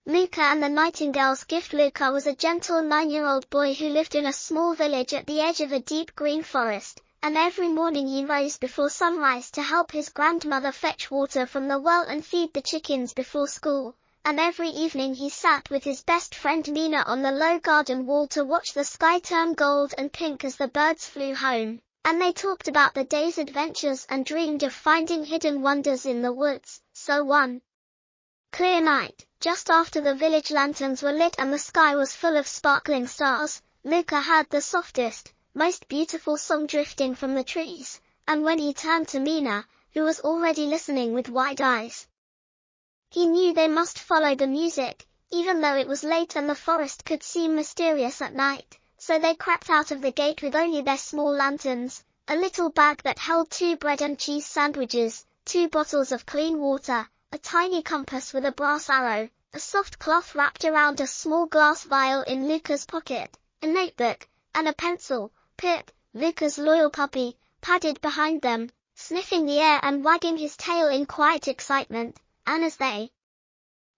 Luca and the Nightingale's gift. Luca was a gentle 9-year-old boy who lived in a small village at the edge of a deep green forest, and every morning he rose before sunrise to help his grandmother fetch water from the well and feed the chickens before school, and every evening he sat with his best friend Mina on the low garden wall to watch the sky turn gold and pink as the birds flew home, and they talked about the day's adventures and dreamed of finding hidden wonders in the woods. So one clear night, just after the village lanterns were lit and the sky was full of sparkling stars, Luca heard the softest, most beautiful song drifting from the trees, and when he turned to Mina, who was already listening with wide eyes, he knew they must follow the music, even though it was late and the forest could seem mysterious at night. So they crept out of the gate with only their small lanterns, a little bag that held 2 bread and cheese sandwiches, 2 bottles of clean water, a tiny compass with a brass arrow, a soft cloth wrapped around a small glass vial in Luca's pocket, a notebook, and a pencil. Pip, Luca's loyal puppy, padded behind them, sniffing the air and wagging his tail in quiet excitement, and as they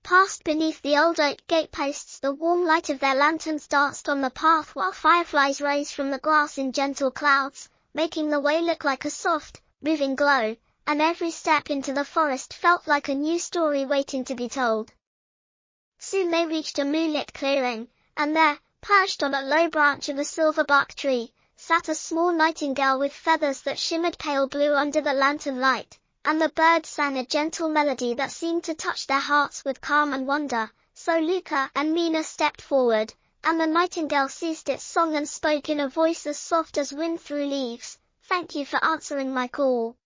passed beneath the old oak gateposts, the warm light of their lanterns danced on the path while fireflies rose from the grass in gentle clouds, making the way look like a soft, moving glow, and every step into the forest felt like a new story waiting to be told. Soon they reached a moonlit clearing, and there, perched on a low branch of a silverbark tree, sat a small nightingale with feathers that shimmered pale blue under the lantern light, and the birds sang a gentle melody that seemed to touch their hearts with calm and wonder. So Luca and Mina stepped forward, and the nightingale ceased its song and spoke in a voice as soft as wind through leaves. "Thank you for answering my call.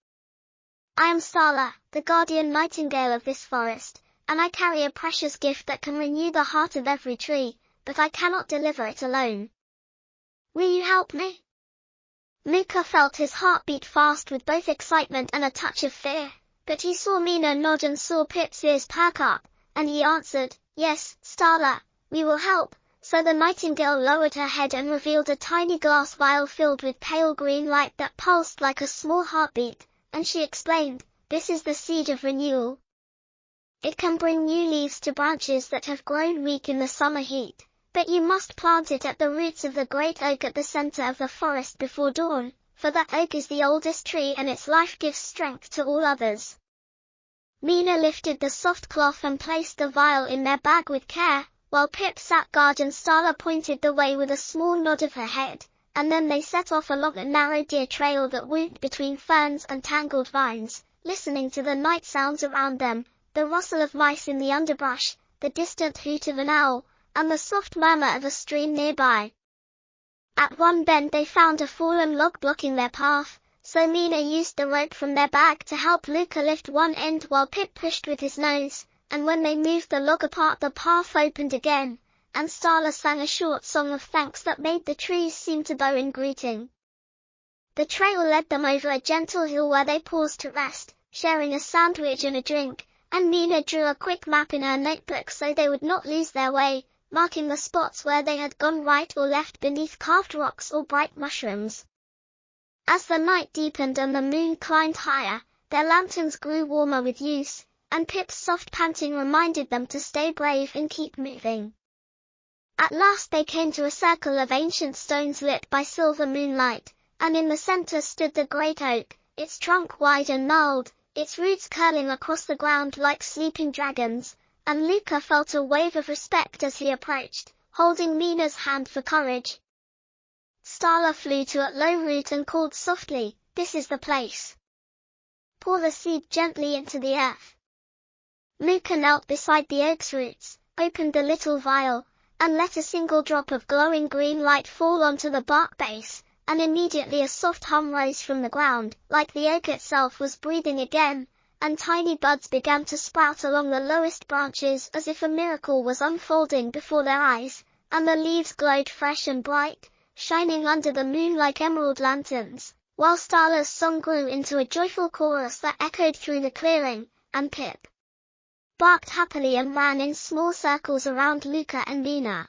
I am Starla, the guardian nightingale of this forest, and I carry a precious gift that can renew the heart of every tree, but I cannot deliver it alone. Will you help me?" Luca felt his heart beat fast with both excitement and a touch of fear, but he saw Mina nod and saw Pip's ears perk up, and he answered, "Yes, Starla, we will help." So the nightingale lowered her head and revealed a tiny glass vial filled with pale green light that pulsed like a small heartbeat, and she explained, "This is the Seed of Renewal. It can bring new leaves to branches that have grown weak in the summer heat, but you must plant it at the roots of the great oak at the center of the forest before dawn, for the oak is the oldest tree and its life gives strength to all others." Mina lifted the soft cloth and placed the vial in their bag with care, while Pip sat guard and Starla pointed the way with a small nod of her head, and then they set off along a narrow deer trail that wound between ferns and tangled vines, listening to the night sounds around them, the rustle of mice in the underbrush, the distant hoot of an owl, and the soft murmur of a stream nearby. At one bend they found a fallen log blocking their path, so Mina used the rope from their bag to help Luca lift one end while Pip pushed with his nose, and when they moved the log apart the path opened again, and Starla sang a short song of thanks that made the trees seem to bow in greeting. The trail led them over a gentle hill where they paused to rest, sharing a sandwich and a drink, and Mina drew a quick map in her notebook so they would not lose their way, marking the spots where they had gone right or left beneath carved rocks or bright mushrooms. As the night deepened and the moon climbed higher, their lanterns grew warmer with use, and Pip's soft panting reminded them to stay brave and keep moving. At last they came to a circle of ancient stones lit by silver moonlight, and in the center stood the great oak, its trunk wide and gnarled, its roots curling across the ground like sleeping dragons, and Luca felt a wave of respect as he approached, holding Mina's hand for courage. Starla flew to a low root and called softly, "This is the place. Pour the seed gently into the earth." Luca knelt beside the oak's roots, opened the little vial, and let a single drop of glowing green light fall onto the bark base, and immediately a soft hum rose from the ground, like the oak itself was breathing again, and tiny buds began to sprout along the lowest branches as if a miracle was unfolding before their eyes, and the leaves glowed fresh and bright, shining under the moon like emerald lanterns, while Starla's song grew into a joyful chorus that echoed through the clearing, and Pip barked happily and ran in small circles around Luca and Mina.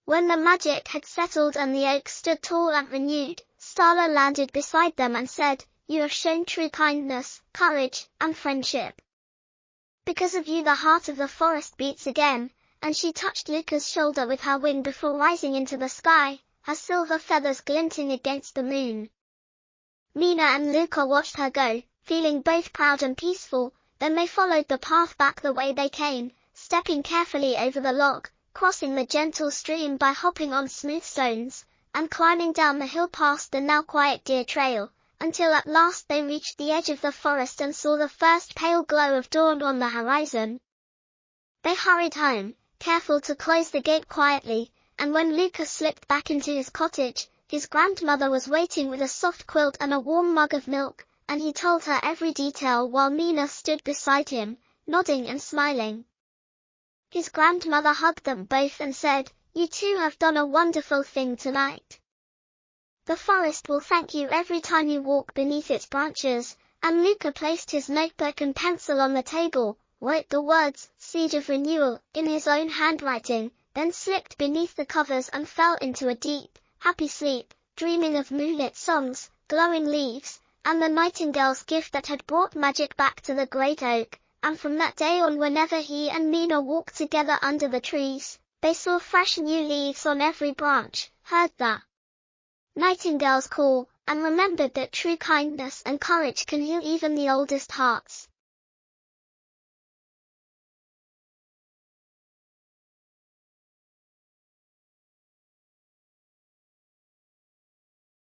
When the magic had settled and the oak stood tall and renewed, Starla landed beside them and said, "You have shown true kindness, courage, and friendship. Because of you the heart of the forest beats again, and she touched Luca's shoulder with her wing before rising into the sky, her silver feathers glinting against the moon. Mina and Luca watched her go, feeling both proud and peaceful. Then they followed the path back the way they came, stepping carefully over the log, crossing the gentle stream by hopping on smooth stones, and climbing down the hill past the now quiet deer trail, until at last they reached the edge of the forest and saw the first pale glow of dawn on the horizon. They hurried home, careful to close the gate quietly, and when Luca slipped back into his cottage, his grandmother was waiting with a soft quilt and a warm mug of milk, and he told her every detail while Mina stood beside him, nodding and smiling. His grandmother hugged them both and said, "You two have done a wonderful thing tonight. The forest will thank you every time you walk beneath its branches," and Luca placed his notebook and pencil on the table, wrote the words, "Seed of Renewal," in his own handwriting, then slipped beneath the covers and fell into a deep, happy sleep, dreaming of moonlit songs, glowing leaves, and the nightingale's gift that had brought magic back to the great oak. And from that day on, whenever he and Mina walked together under the trees, they saw fresh new leaves on every branch, heard the nightingale's call, and remembered that true kindness and courage can heal even the oldest hearts.